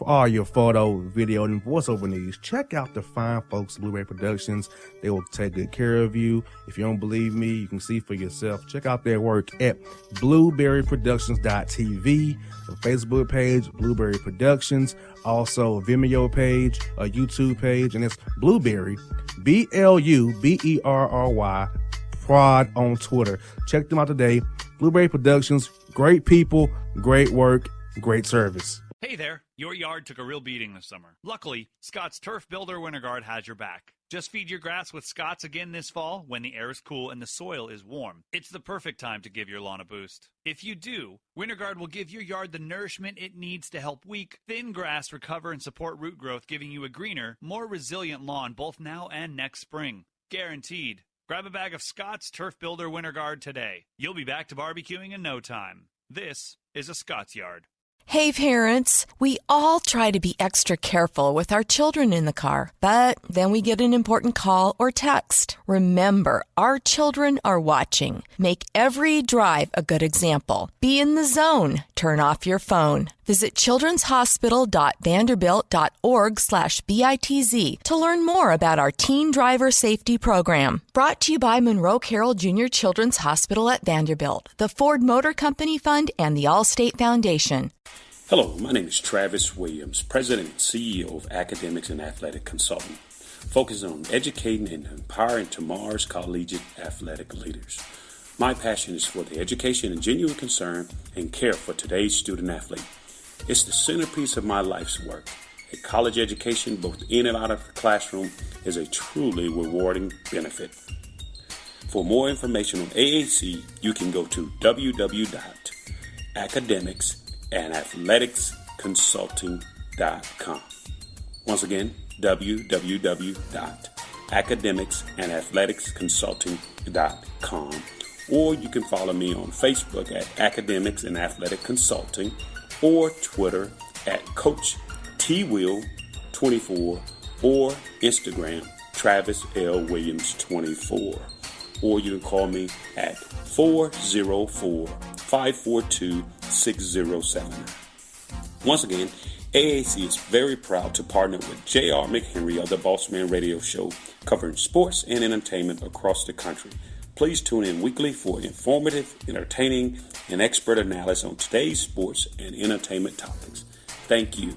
all your photo, video, and voiceover needs, check out the fine folks at Blueberry Productions. They will take good care of you. If you don't believe me, you can see for yourself. Check out their work at blueberryproductions.tv, the Facebook page, Blueberry Productions, also a Vimeo page, a YouTube page, and it's Blueberry, BLUBERRY, Prod on Twitter. Check them out today. Blueberry Productions, great people, great work, great service. Hey there, your yard took a real beating this summer. Luckily, Scott's Turf Builder Winter Guard has your back. Just feed your grass with Scott's again this fall when the air is cool and the soil is warm. It's the perfect time to give your lawn a boost. If you do, Winter Guard will give your yard the nourishment it needs to help weak, thin grass recover and support root growth, giving you a greener, more resilient lawn both now and next spring. Guaranteed. Grab a bag of Scott's Turf Builder Winter Guard today. You'll be back to barbecuing in no time. This is a Scott's Yard. Hey parents, we all try to be extra careful with our children in the car, but then we get an important call or text. Remember, our children are watching. Make every drive a good example. Be in the zone. Turn off your phone. Visit childrenshospital.vanderbilt.org/BITZ to learn more about our teen driver safety program. Brought to you by Monroe Carroll Jr. Children's Hospital at Vanderbilt, the Ford Motor Company Fund, and the Allstate Foundation. Hello, my name is Travis Williams, President and CEO of Academics and Athletic Consulting, focusing on educating and empowering tomorrow's collegiate athletic leaders. My passion is for the education and genuine concern and care for today's student athlete. It's the centerpiece of my life's work. A college education, both in and out of the classroom, is a truly rewarding benefit. For more information on AAC, you can go to www.academicsandathleticsconsulting.com. Once again, www.academicsandathleticsconsulting.com. Or you can follow me on Facebook at Academics and Athletic Consulting, or Twitter at Coach TWill24, or Instagram Travis L. Williams 24. Or you can call me at 404-542-6079. Once again, AAC is very proud to partner with J.R. McHenry of the Bossman Radio Show, covering sports and entertainment across the country. Please tune in weekly for informative, entertaining, and expert analysis on today's sports and entertainment topics. Thank you.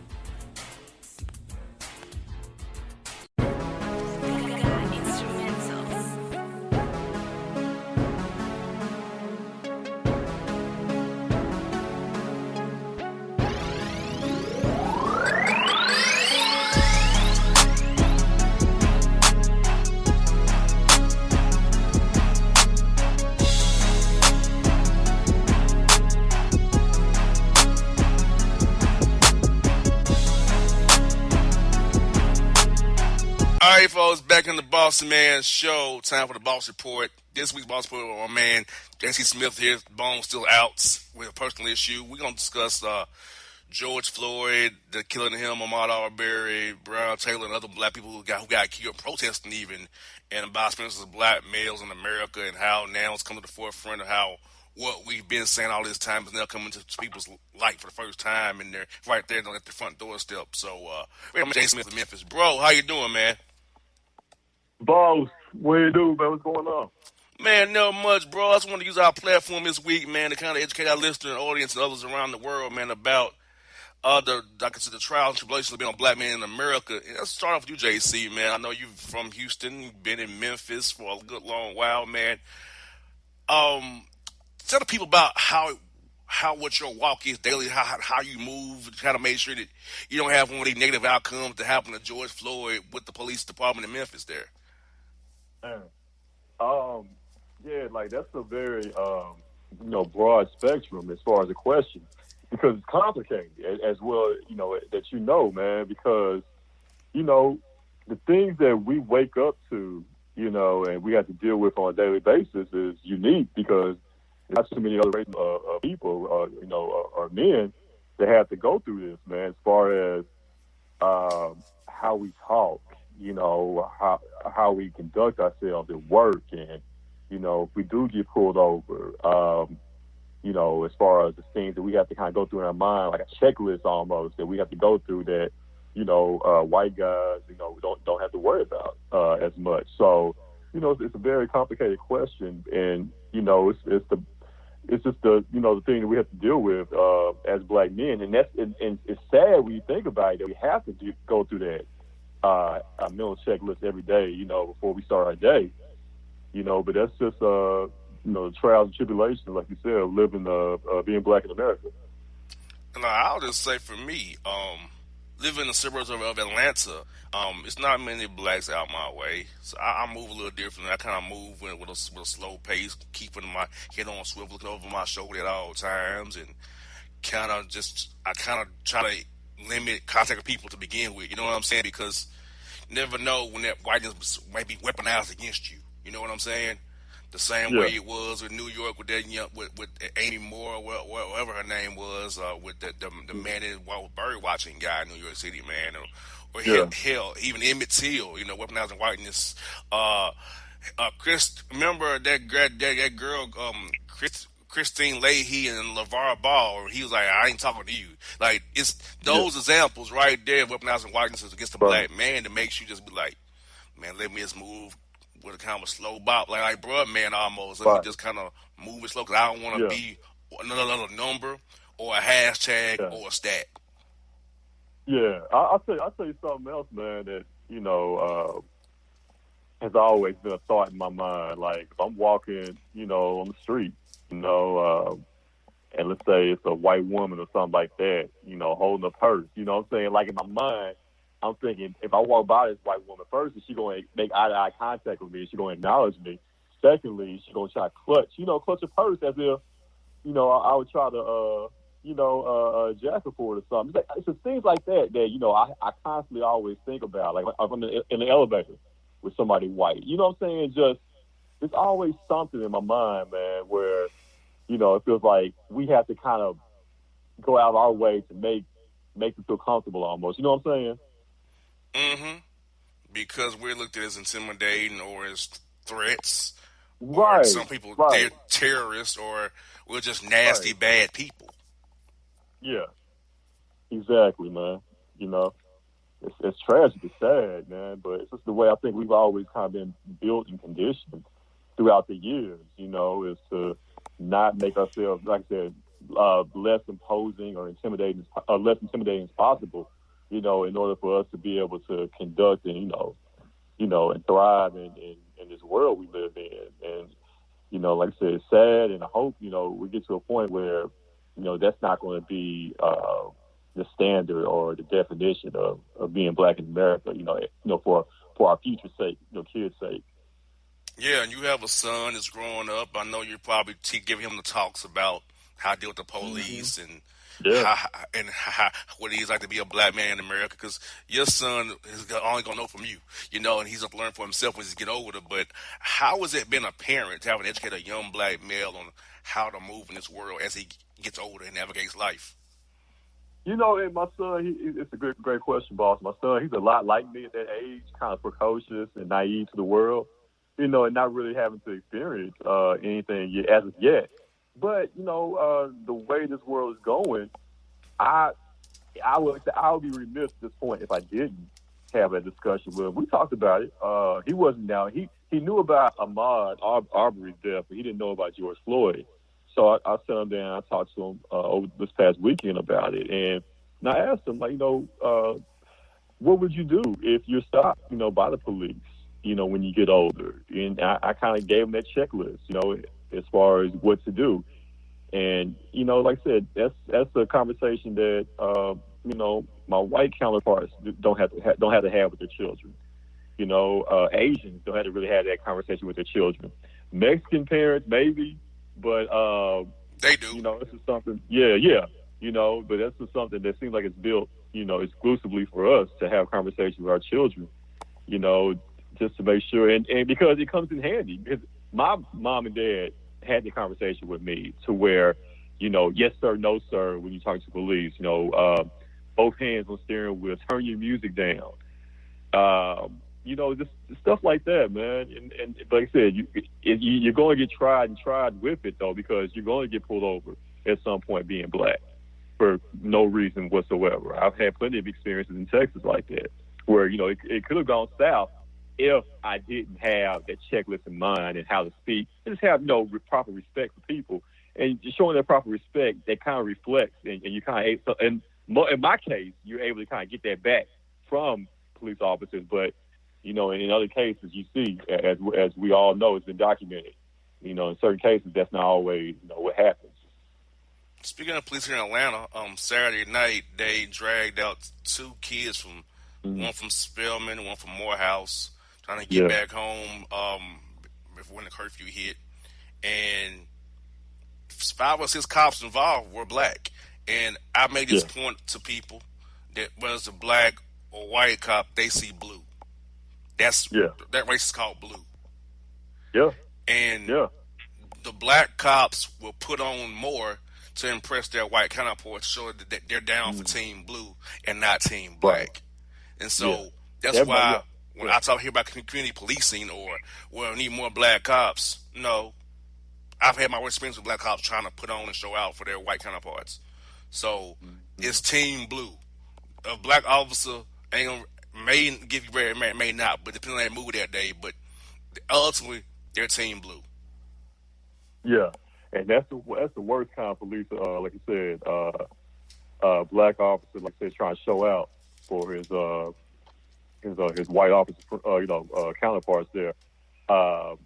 All right, folks, back in the Bossman show. Time for the Boss Report. This week's Boss Report, my man, J.C. Smith here. Bones still out with a personal issue. We're going to discuss George Floyd, the killing of him, Ahmaud Arbery, Brown Taylor, and other black people who got killed protesting even, and about experiences of black males in America, and how now it's come to the forefront of how what we've been saying all this time is now coming to people's light for the first time, and they're right there at the front doorstep. So, I'm J.C. Smith in Memphis. Bro, how you doing, man? Boss, what you do, man? What's going on? Man, not much, bro. I just want to use our platform this week, man, to kind of educate our listener and audience and others around the world, man, about the trials and tribulations of being a black man in America. And let's start off with you, JC, man. I know you're from Houston. You've been in Memphis for a good long while, man. Tell the people about what your walk is daily, how you move, try to make sure that you don't have one of these negative outcomes that happened to George Floyd with the police department in Memphis there. Yeah, like that's a very, broad spectrum as far as the question, because it's complicated as well, man, because, the things that we wake up to, and we have to deal with on a daily basis is unique because not too many other people, or men that have to go through this, man, as far as how we talk, how we conduct ourselves at work, and, if we do get pulled over, as far as the things that we have to kind of go through in our mind, like a checklist almost that we have to go through that, white guys, don't have to worry about as much. So, it's a very complicated question, and it's just the thing that we have to deal with as black men, and it's sad when you think about it that we have to go through that mental checklist every day, before we start our day, but that's just the trials and tribulations, like you said, of living being black in America. And I'll just say for me, living in the suburbs of Atlanta, it's not many blacks out my way, so I move a little differently. I kind of move with a slow pace, keeping my head on swivel, looking over my shoulder at all times, and I kind of try to limit contact with people to begin with. You know what I'm saying? Because you never know when that whiteness might be weaponized against you. You know what I'm saying? The same way it was with New York with that with Amy Moore, or whatever her name was, with the man in bird watching guy in New York City, man, or hell, even Emmett Till, weaponizing whiteness. Remember that girl, Christine Leahy and LeVar Ball, he was like, I ain't talking to you. Like, it's those examples right there of weaponizing whiteness against the black man that makes you just be like, man, let me just move with a kind of a slow bop, like bruh, man, almost. Let me just kind of move it slow, because I don't want to be another number or a hashtag or a stat. Yeah, I'll tell you something else, man, that, has always been a thought in my mind. Like, if I'm walking, on the street, and let's say it's a white woman or something like that, holding a purse, you know what I'm saying? Like, in my mind, I'm thinking, if I walk by this white woman, first, is she going to make eye-to-eye contact with me? Is she going to acknowledge me? Secondly, she's going to try to clutch a purse as if, I would try to, jack her for it or something. It's just things like that, I constantly always think about, like, if I'm in the elevator with somebody white. You know what I'm saying? Just, there's always something in my mind, man, where, it feels like we have to kind of go out of our way to make them feel comfortable almost. You know what I'm saying? Mm-hmm. Because we're looked at as intimidating or as threats. Right. Or some people, they're terrorists, or we're just nasty, bad people. Yeah. Exactly, man. It's tragic, it's sad, man, but it's just the way I think we've always kind of been built and conditioned throughout the years, is to not make ourselves, like I said, less imposing or less intimidating as possible, in order for us to be able to conduct and, and thrive in this world we live in. And, like I said, it's sad, and I hope, we get to a point where, that's not going to be the standard or the definition of being black in America, for our future's sake, kids' sake. Yeah, and you have a son that's growing up. I know you're probably giving him the talks about how to deal with the police and what it is like to be a black man in America, because your son is only going to know from you, and he's going to learn for himself when he gets older. But how has it been a parent to have an educated young black male on how to move in this world as he gets older and navigates life? And my son, it's a great question, boss. My son, he's a lot like me at that age, kind of precocious and naive to the world, and not really having to experience anything as of yet. But, the way this world is going, I would be remiss at this point if I didn't have a discussion with him. We talked about it. He wasn't down. He knew about Ahmaud Arbery's death, but he didn't know about George Floyd. So I sat him down, I talked to him over this past weekend about it. And I asked him, like, what would you do if you're stopped, by the police, when you get older? And I kind of gave him that checklist, as far as what to do. And, like I said, that's a conversation that, my white counterparts don't have to have with their children. Asians don't have to really have that conversation with their children. Mexican parents, maybe, but they do. This is something. Yeah. But that's just something that seems like it's built, exclusively for us to have conversations with our children. Just to make sure, and because it comes in handy. Because my mom and dad had the conversation with me to where, yes sir, no sir, when you talk to police, both hands on steering wheel, turn your music down. Just stuff like that, man. And like I said, you're going to get tried with it though, because you're going to get pulled over at some point being black for no reason whatsoever. I've had plenty of experiences in Texas like that, where it could have gone south if I didn't have that checklist in mind and how to speak, and just have proper respect for people, and just showing that proper respect, that kind of reflects, and you kind of, in my case, you're able to kind of get that back from police officers. But in other cases, you see, as we all know, it's been documented. In certain cases, that's not always what happens. Speaking of police here in Atlanta, Saturday night they dragged out 2 kids from one from Spelman, one from Morehouse, trying to get back home before when the curfew hit, and 5 or 6 cops involved were black. And I made this point to people that whether it's a black or white cop, they see blue. That race is called blue. Yeah. And the black cops will put on more to impress their white counterparts, show that they're down for Team Blue and not Team Black. And so that's why when I talk here about community policing or, well, need more black cops, no. I've had my experience with black cops trying to put on and show out for their white counterparts. So it's Team Blue. A black officer may give you credit, may not, but depending on their mood that day. But ultimately, they're Team Blue. Yeah. And that's the worst kind of police. Like you said, black officer, like I said, trying to show out for his white officer, counterparts there. That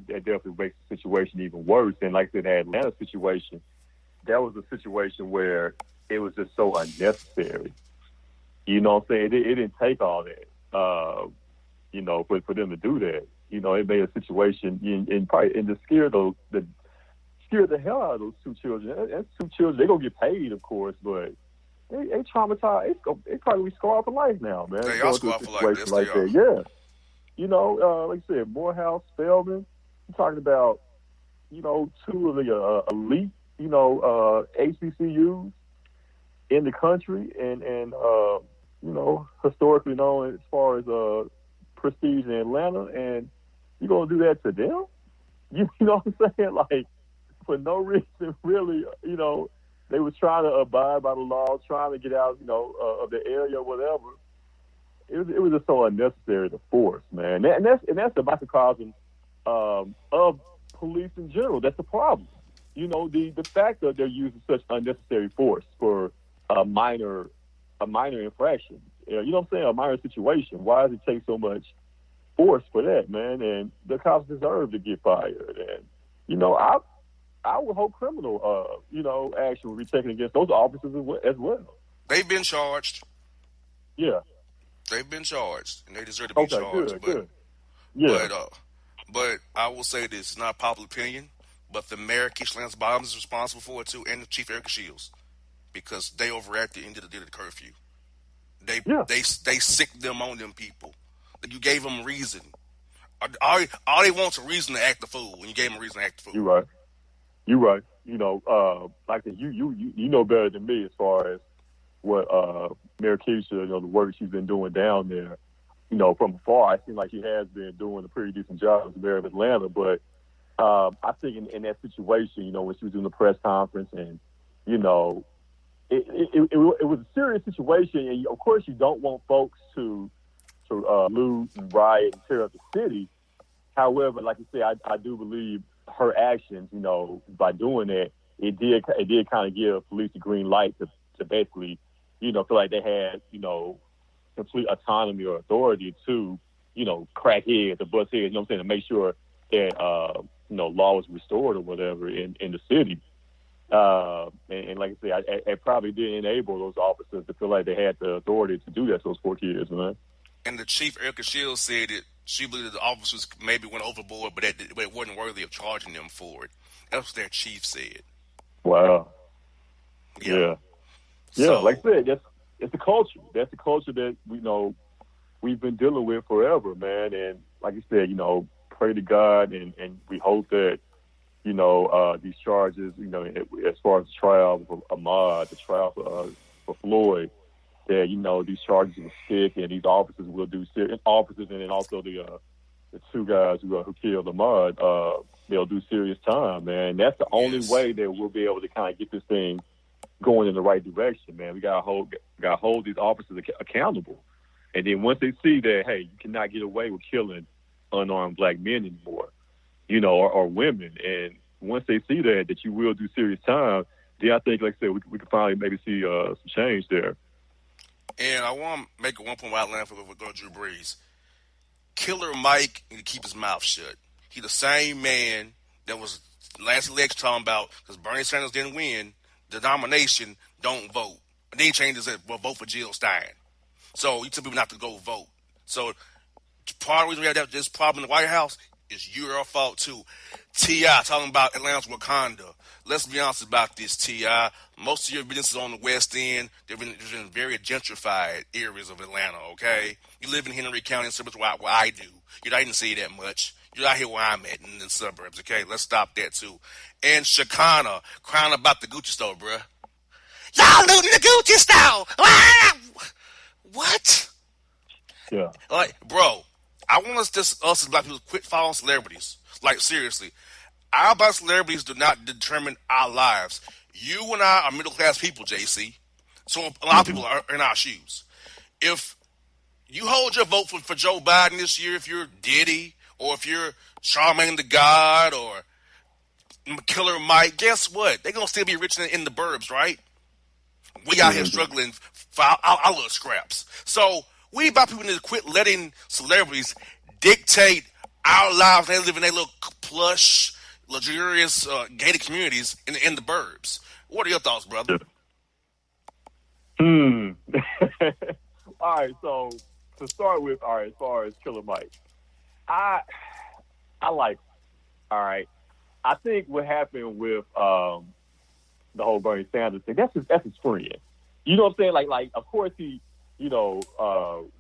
definitely makes the situation even worse. And like I said, the Atlanta situation, that was a situation where it was just so unnecessary. You know what I'm saying? It didn't take all that, for them to do that. It made a situation and to scare the hell out of those 2 children. That's 2 children. They're gonna get paid, of course, but they traumatized. They probably scarred for life now, man. They are scarred for life. Yes, like that. Yeah. Like I said, Morehouse, Spelman. I'm talking about, 2 of the elite, HBCUs in the country, and historically known as far as prestige in Atlanta, and you're gonna do that to them? You know what I'm saying? Like, for no reason, really. They was trying to abide by the laws, trying to get out, of the area or whatever. It was just so unnecessary to force, man. And that's the microcosm of police in general. That's the problem. The fact that they're using such unnecessary force for a minor infraction. You know what I'm saying? A minor situation. Why does it take so much force for that, man? And the cops deserve to get fired. And I would hope criminal action will be taken against those officers as well. They've been charged. Yeah. They've been charged, and they deserve to be charged. Good. Yeah. But I will say this: it's not popular opinion, but the mayor, Keisha Lance Bottoms, is responsible for it too, and the chief Erica Shields, because they overacted and did the curfew. They sicked them on them people. You gave them a reason. All they want is a reason to act the fool, and you gave them a reason to act the fool. You're right. Like you know better than me as far as what Mayor Keisha, the work she's been doing down there. From afar, I seem like she has been doing a pretty decent job as the mayor of Atlanta. But I think in that situation, when she was doing the press conference, and it was a serious situation, and of course you don't want folks to loot and riot and tear up the city. However, like you said, I do believe her actions, by doing that, it did kind of give police a green light to basically, feel like they had, complete autonomy or authority to, crack heads or bust heads, to make sure that, law was restored or whatever in the city. And like I said, it probably did enable those officers to feel like they had the authority to do that to those 4 kids, man. And the chief, Erica Shields, said that she believed the officers maybe went overboard, but it wasn't worthy of charging them for it. That's what their chief said. Wow. Yeah. So, like I said, it's the culture. That's the culture that we've been dealing with forever, man. And like you said, pray to God, and we hope that these charges, as far as the trial for Ahmaud, the trial for Floyd, that these charges will stick, and these officers will do serious officers, and then also the two guys who killed Ahmaud, they'll do serious time, man. That's the only way that we'll be able to kind of get this thing going in the right direction, man. We gotta hold these officers accountable, and then once they see that, hey, you cannot get away with killing unarmed black men anymore, or women, and once they see that you will do serious time, then I think, like I said, we can finally maybe see some change there. And I want to make one point about Atlanta with Drew Brees. Killer Mike need to keep his mouth shut. He the same man that was last election talking about, because Bernie Sanders didn't win the nomination, don't vote. And then he changed his vote for Jill Stein. So you tell people not to go vote. So part of the reason we have this problem in the White House is your fault too. T.I. talking about Atlanta's Wakanda. Let's be honest about this, T.I. Most of your businesses on the West End, they're in very gentrified areas of Atlanta, okay? You live in Henry County, suburbs where I do. You didn't see that much. You're out here where I'm at in the suburbs, okay? Let's stop that too. And Shekinah crying about the Gucci store, bruh. Y'all looting the Gucci store! What? Yeah. Like, bro, I want us as black people to quit following celebrities. Like, seriously. Our black celebrities do not determine our lives. You and I are middle-class people, JC. So a lot of people are in our shoes. If you hold your vote for Joe Biden this year, if you're Diddy, or if you're Charmaine the God, or Killer Mike, guess what? They're going to still be rich in the burbs, right? We out here struggling for our little scraps. So we black people need to quit letting celebrities dictate our lives. They live in their little plush, luxurious, gated communities in the burbs. What are your thoughts, brother? All right, so to start with, as far as Killer Mike, I like, all right, I think what happened with the whole Bernie Sanders thing, that's his friend. You know what I'm saying? Like of course he,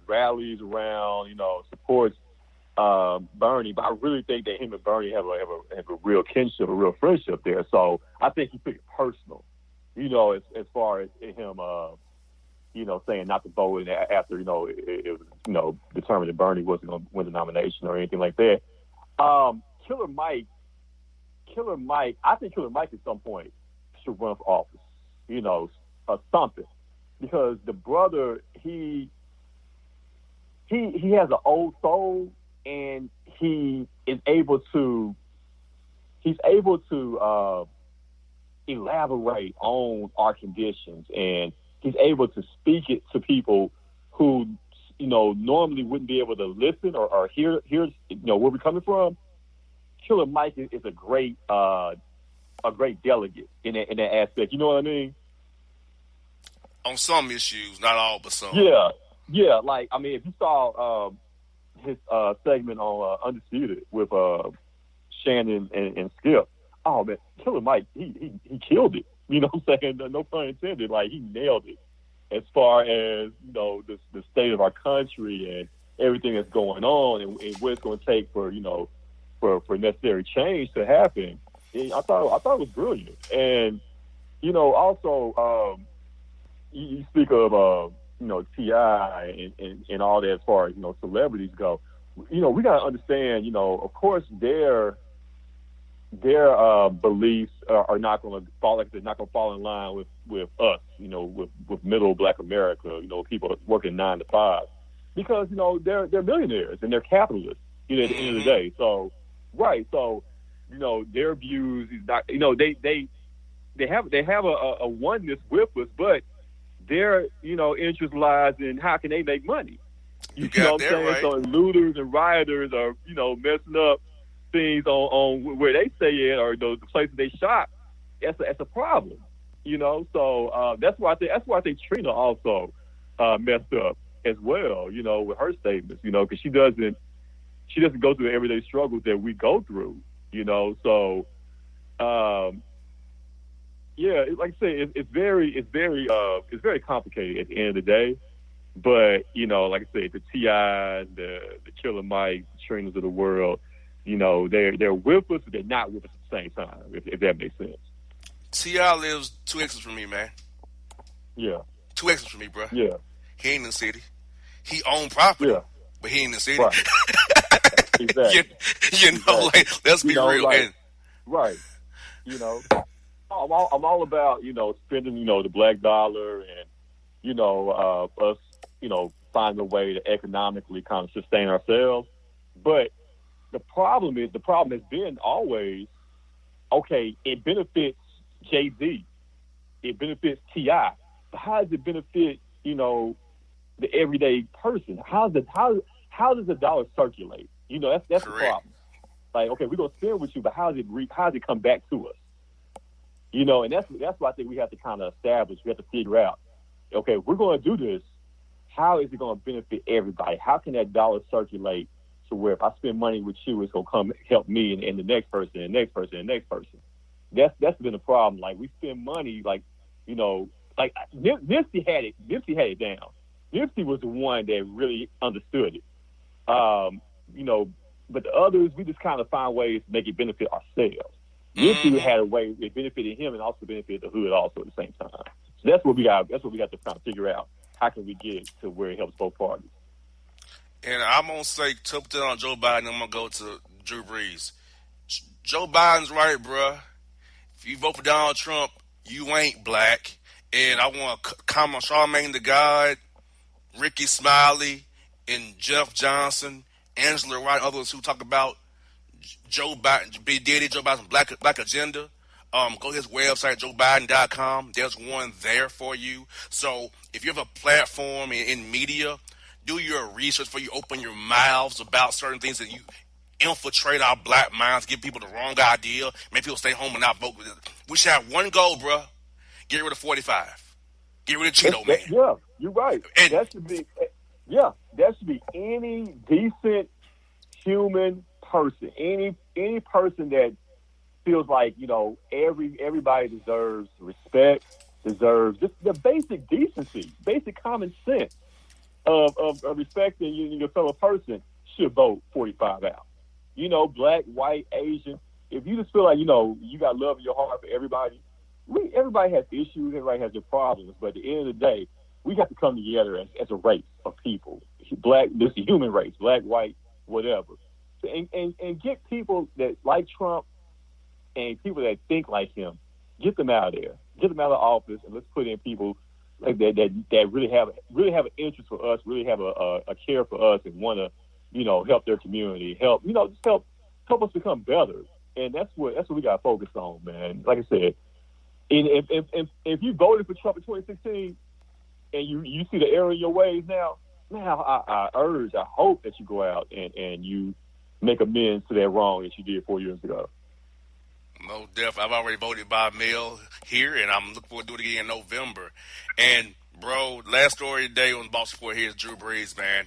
rallies around, supports Bernie, but I really think that him and Bernie have a real kinship, a real friendship there. So I think he took it personal, as far as him, saying not to vote after, it was, determined that Bernie wasn't going to win the nomination or anything like that. Killer Mike, I think Killer Mike at some point should run for office, or something, because the brother, he has an old soul, and he's able to elaborate on our conditions, and he's able to speak it to people who, normally wouldn't be able to listen or hear, where we're coming from. Killer Mike is a great delegate in that aspect. You know what I mean? On some issues, not all, but some. Yeah. Like, I mean, if you saw his segment on Undisputed with Shannon and Skip, oh man, Killer Mike, he killed it. You know what I'm saying? No pun intended. Like, he nailed it as far as the state of our country and everything that's going on and what it's going to take for for necessary change to happen. And I thought it was brilliant. And also you speak of T.I. and all that as far as celebrities go. We got to understand. Of course their beliefs are not going to fall, like they're not going to fall in line with us, with middle black America, people working 9 to 5, because they're millionaires and they're capitalists, at the end of the day. So right, so their views is not, they have a oneness with us, but their interest lies in how can they make money. You know what I'm saying? Right. So looters and rioters are messing up things on where they stay at or the places they shop. That's a problem, So that's why I think Trina also messed up as well, with her statements, because she doesn't go through the everyday struggles that we go through, So yeah, like I say, it's very complicated at the end of the day. But like I said, the T.I., the Killer Mike, the Trinas of the world, they're with us, but they're not with us at the same time. If that makes sense. T.I. lives 2 exits from me, man. Yeah. 2 exits from me, bro. Yeah. He ain't in the city. He owned property, Yeah. but he ain't in the city. Right. Exactly. you know, like, let's be real. Like, right. You know, I'm all about, spending, the black dollar and, us, finding a way to economically kind of sustain ourselves. But the problem has been always, okay, it benefits Jay-Z. It benefits T.I. But how does it benefit, the everyday person? How does the dollar circulate? That's the problem. Like, okay, we're gonna spend with you, but how does it come back to us? And that's what I think we have to kind of establish. We have to figure out, okay, if we're gonna do this, how is it gonna benefit everybody? How can that dollar circulate to where if I spend money with you, it's gonna come help me and the next person, and the next person, and the next person? That's been a problem. Like, we spend money, like Nipsey had it down. Nipsey was the one that really understood it. But the others, we just kind of find ways to make it benefit ourselves. Nipsey had a way it benefited him and also benefited the hood also at the same time. So that's what we got to kind of figure out. How can we get it to where it helps both parties? And I'm gonna say to put that on Joe Biden. I'm gonna go to Drew Brees. Joe Biden's right, bruh. If you vote for Donald Trump, you ain't black. And I want to comment on Charlamagne the God, Ricky Smiley, and Jeff Johnson, Angela Wright, others who talk about Joe Biden, B. Diddy, Joe Biden's black agenda. Go to his website, joebiden.com. There's one there for you. So if you have a platform in media, do your research before you open your mouths about certain things that you infiltrate our black minds, give people the wrong idea, make people stay home and not vote. We should have one goal, bro. Get rid of 45. Get rid of Cheeto Man. Yeah, you're right. And that should be any decent human person, any person that feels like everybody deserves respect, deserves just the basic decency, basic common sense of respecting your fellow person should vote 45 out. Black, white, Asian. If you just feel like you got love in your heart for everybody. Everybody has issues, everybody has their problems, but at the end of the day, we have to come together as a race of people. This is a human race, black, white, whatever. And get people that like Trump and people that think like him, get them out of there. Get them out of office, and let's put in people like that really have an interest for us, really have a care for us, and want to help their community, help us become better. And that's what we got to focus on, man. Like I said. And if you voted for Trump in 2016 and you see the error in your ways now, I hope that you go out and you make amends to that wrong that you did 4 years ago. No, definitely. I've already voted by mail here, and I'm looking forward to do it again in November. And, bro, last story today on the Boss Report here is Drew Brees, man.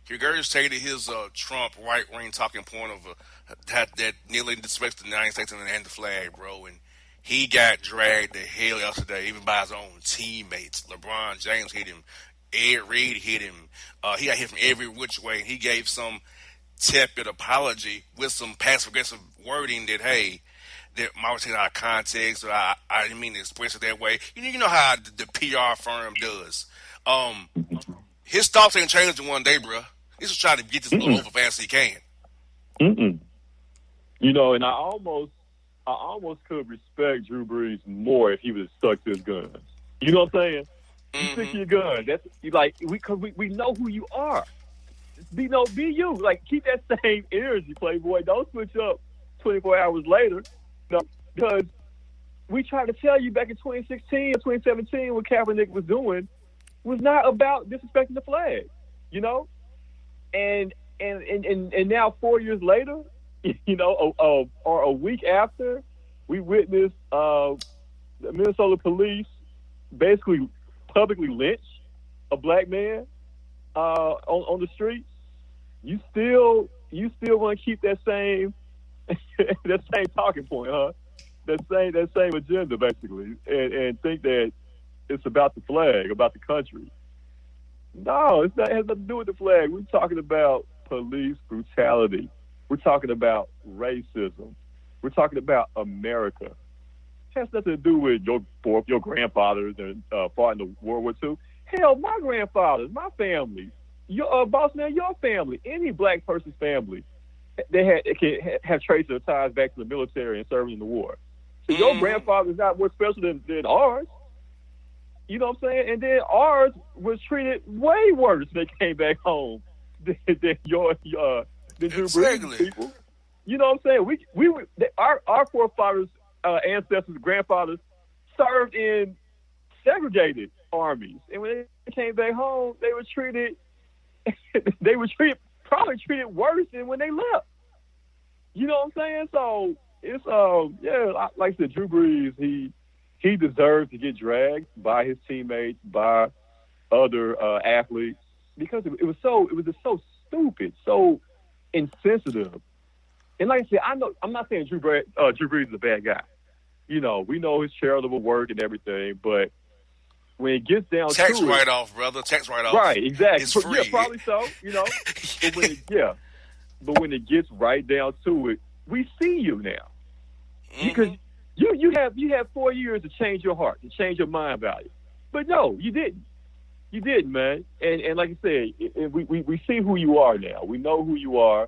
He regurgitated his Trump right-wing talking point of that nearly disrespects the United States and the flag, bro. And he got dragged to hell yesterday, even by his own teammates. LeBron James hit him. Ed Reed hit him. He got hit from every which way. He gave some tepid apology with some passive-aggressive wording that, hey, that might was taken out of context, or I didn't mean to express it that way. You know how the PR firm does. His thoughts ain't changed in one day, bro. He's just trying to get this little over fast as he can. And I almost could respect Drew Brees more if he was stuck to his guns. You know what I'm saying? You stick to your gun. That's like we know who you are. Be you. Like, keep that same energy, Playboy. Don't switch up 24 hours later. Because we tried to tell you back in 2016 or 2017 what Kaepernick was doing was not about disrespecting the flag. And now 4 years later, or a week after, we witnessed the Minnesota police basically publicly lynch a black man on the streets. You still want to keep that same talking point, huh? That same agenda, basically, and think that it's about the flag, about the country. No, it has nothing to do with the flag. We're talking about police brutality. We're talking about racism. We're talking about America. It has nothing to do with your grandfathers and fought in the World War II. Hell, my grandfathers, my family, your Bossman, your family, any black person's family, they can have traces of ties back to the military and serving in the war. So your grandfather's not more special than ours. You know what I'm saying? And then ours was treated way worse when they came back home than Drew Brees' people. You know what I'm saying? Our forefathers, ancestors, grandfathers served in segregated armies, and when they came back home, they were probably treated worse than when they left. You know what I'm saying? So it's like I said, Drew Brees, he deserves to get dragged by his teammates, by other athletes, because it was just so stupid, so insensitive. And like I said, I'm not saying Drew Brees is a bad guy. You know, we know his charitable work and everything, but when it gets down to it, tax write-off, brother, tax write-off. Right, exactly. It's free. Yeah, probably so. You know, but when it gets right down to it, we see you now, because you have 4 years to change your heart, to change your mind about it. But no, you didn't. You didn't, man. And like I said, we see who you are now. We know who you are.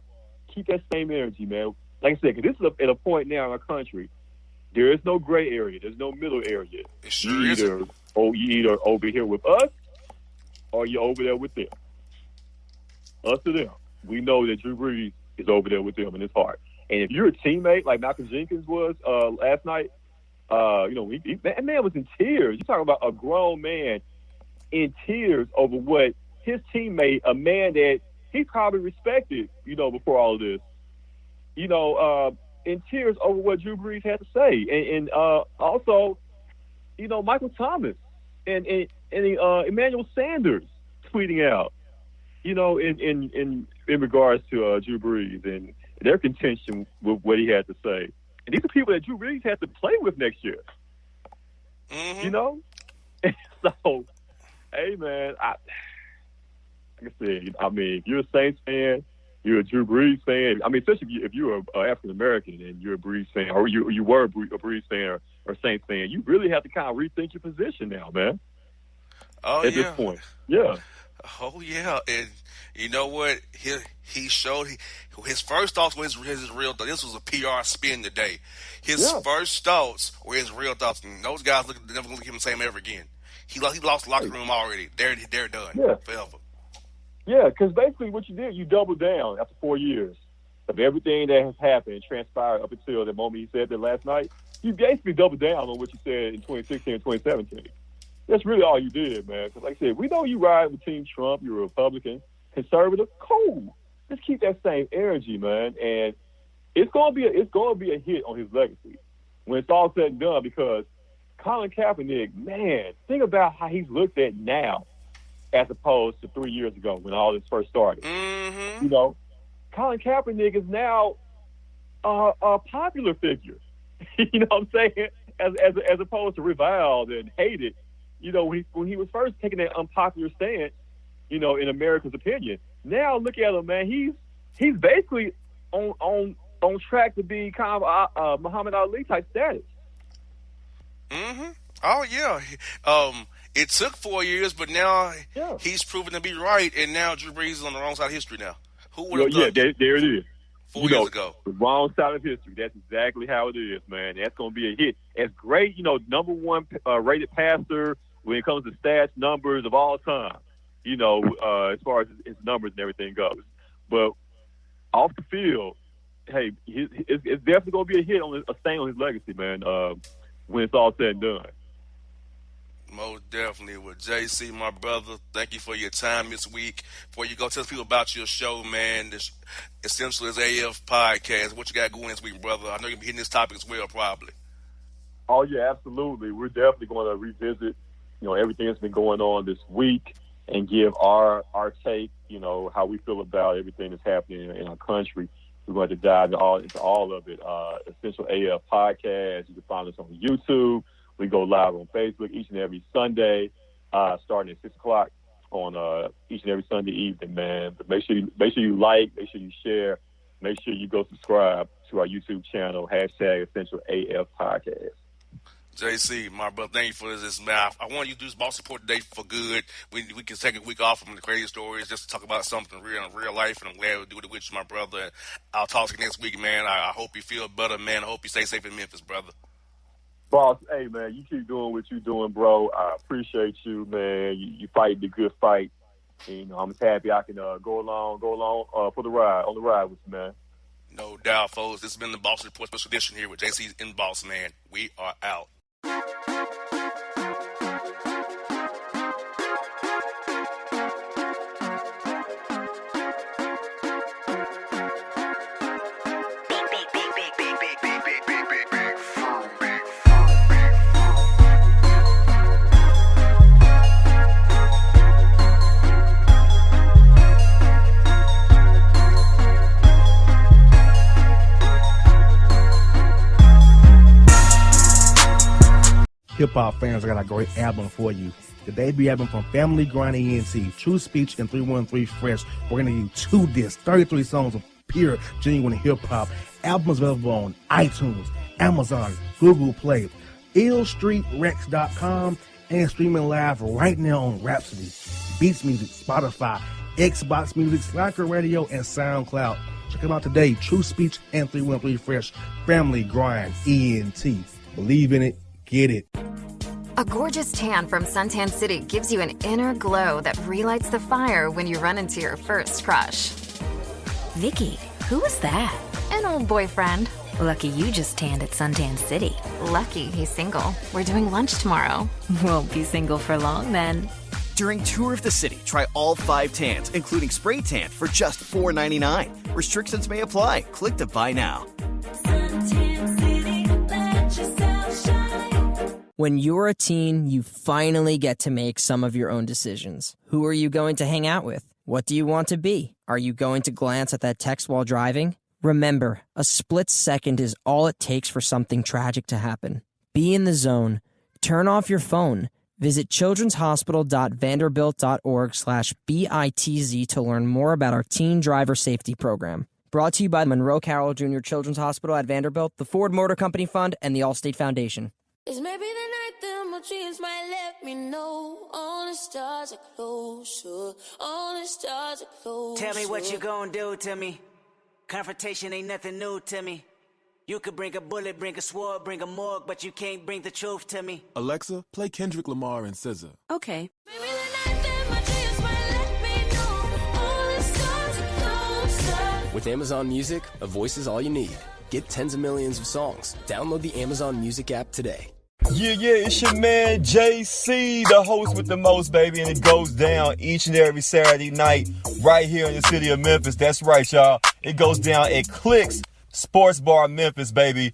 Keep that same energy, man. Like I said, because this is at a point now in our country, there is no gray area. There's no middle area. It sure isn't. You either over here with us or you're over there with them. Us or them. We know that Drew Brees is over there with them in his heart. And if you're a teammate like Malcolm Jenkins was last night, that man was in tears. You're talking about a grown man in tears over what his teammate, a man that he probably respected, before all of this, in tears over what Drew Brees had to say. And also, Michael Thomas and Emmanuel Sanders tweeting out, in regards to Drew Brees and their contention with what he had to say. And these are people that Drew Brees has to play with next year. And so, hey, man, like I said, if you're a Saints fan, you're a Drew Brees fan. Especially if you're an African American and you're a Brees fan, or you were a Brees fan or Saints fan, you really have to kind of rethink your position now, man. At this point, yeah. Oh yeah, and you know what? He showed his first thoughts were his real thoughts. This was a PR spin today. His first thoughts were his real thoughts, and those guys never gonna look at him the same ever again. He lost the locker room already. They're done forever. Yeah, because basically what you did, you doubled down after 4 years of everything that has happened and transpired up until the moment he said that last night. You basically doubled down on what you said in 2016 and 2017. That's really all you did, man. Because like I said, we know you ride with Team Trump. You're a Republican, conservative. Cool. Just keep that same energy, man. And it's gonna be a hit on his legacy when it's all said and done. Because Colin Kaepernick, man, think about how he's looked at now as opposed to 3 years ago when all this first started. Colin Kaepernick is now a popular figure. You know what I'm saying? As opposed to reviled and hated. When he was first taking that unpopular stance, in America's opinion. Now look at him, man. He's basically on track to be kind of Muhammad Ali type status. Oh yeah. It took 4 years, but now he's proven to be right, and now Drew Brees is on the wrong side of history now. Who would have thought? Yeah, there it is. 4 years ago. The wrong side of history. That's exactly how it is, man. That's going to be a hit. It's great, number one rated passer when it comes to stats, numbers of all time, as far as his numbers and everything goes. But off the field, hey, it's definitely going to be a hit, a stain on his legacy, man, when it's all said and done. Most definitely. Well, JC, my brother, thank you for your time this week. Before you go, tell people about your show, man. This Essential is AF podcast. What you got going this week, brother? I know you'll be hitting this topic as well, probably. Oh, yeah, absolutely. We're definitely going to revisit, everything that's been going on this week and give our take, how we feel about everything that's happening in our country. We're going to dive into all of it. Essential AF podcast. You can find us on YouTube. We go live on Facebook each and every Sunday, starting at 6 o'clock on each and every Sunday evening, man. But make sure you like, make sure you share, make sure you go subscribe to our YouTube channel, #Essential AF Podcast. JC, my brother, thank you for this, man. I want you to do this Boss Report today for good. We can take a week off from the crazy stories just to talk about something real in real life, and I'm glad we do it with you, my brother. And I'll talk to you next week, man. I hope you feel better, man. I hope you stay safe in Memphis, brother. Boss, hey, man, you keep doing what you're doing, bro. I appreciate you, man. You fight the good fight. And, I'm just happy I can go along for the ride, on the ride with you, man. No doubt, folks. This has been the Boss Report Special Edition here with JC and Bossman. We are out. Hip-hop fans, I got a great album for you. The debut album from Family Grind ENT, True Speech and 313 Fresh. We're going to give you 2 discs, 33 songs of pure, genuine hip-hop. Albums available on iTunes, Amazon, Google Play, illstreetrex.com, and streaming live right now on Rhapsody, Beats Music, Spotify, Xbox Music, Slacker Radio, and SoundCloud. Check them out today. True Speech and 313 Fresh. Family Grind ENT. Believe in it. Get it. A gorgeous tan from Suntan City gives you an inner glow that relights the fire when you run into your first crush. Vicky, who was that? An old boyfriend. Lucky you just tanned at Suntan City. Lucky he's single. We're doing lunch tomorrow. Won't be single for long then. During Tour of the City, try all 5 tans, including spray tan, for just $4.99. Restrictions may apply. Click to buy now. Suntan City, let yourself shine. When you're a teen, you finally get to make some of your own decisions. Who are you going to hang out with? What do you want to be? Are you going to glance at that text while driving? Remember, a split second is all it takes for something tragic to happen. Be in the zone. Turn off your phone. Visit childrenshospital.vanderbilt.org/BITZ to learn more about our teen driver safety program. Brought to you by Monroe Carroll Jr. Children's Hospital at Vanderbilt, the Ford Motor Company Fund, and the Allstate Foundation. It's maybe the night that my dreams might let me know. All the stars are closer. All the stars are closer. Tell me what you gonna do to me. Confrontation ain't nothing new to me. You could bring a bullet, bring a sword, bring a morgue, but you can't bring the truth to me. Alexa, play Kendrick Lamar and SZA. Okay. Maybe the night that my dreams might let me know. All the stars are closer. With Amazon Music, a voice is all you need. Get tens of millions of songs. Download the Amazon Music app today. Yeah, it's your man JC, the host with the most, baby, and it goes down each and every Saturday night right here in the city of Memphis. That's right, y'all. It goes down at Clicks Sports Bar Memphis, baby.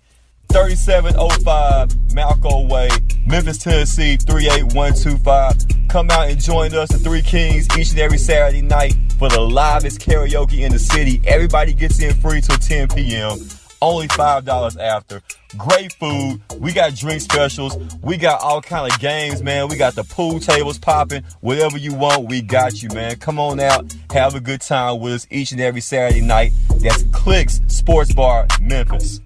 3705 Malco Way, Memphis, Tennessee, 38125. Come out and join us, the Three Kings, each and every Saturday night for the livest karaoke in the city. Everybody gets in free till 10 p.m. Only $5 after. Great food. We got drink specials. We got all kind of games, man. We got the pool tables popping. Whatever you want, we got you, man. Come on out. Have a good time with us each and every Saturday night. That's Clicks Sports Bar, Memphis.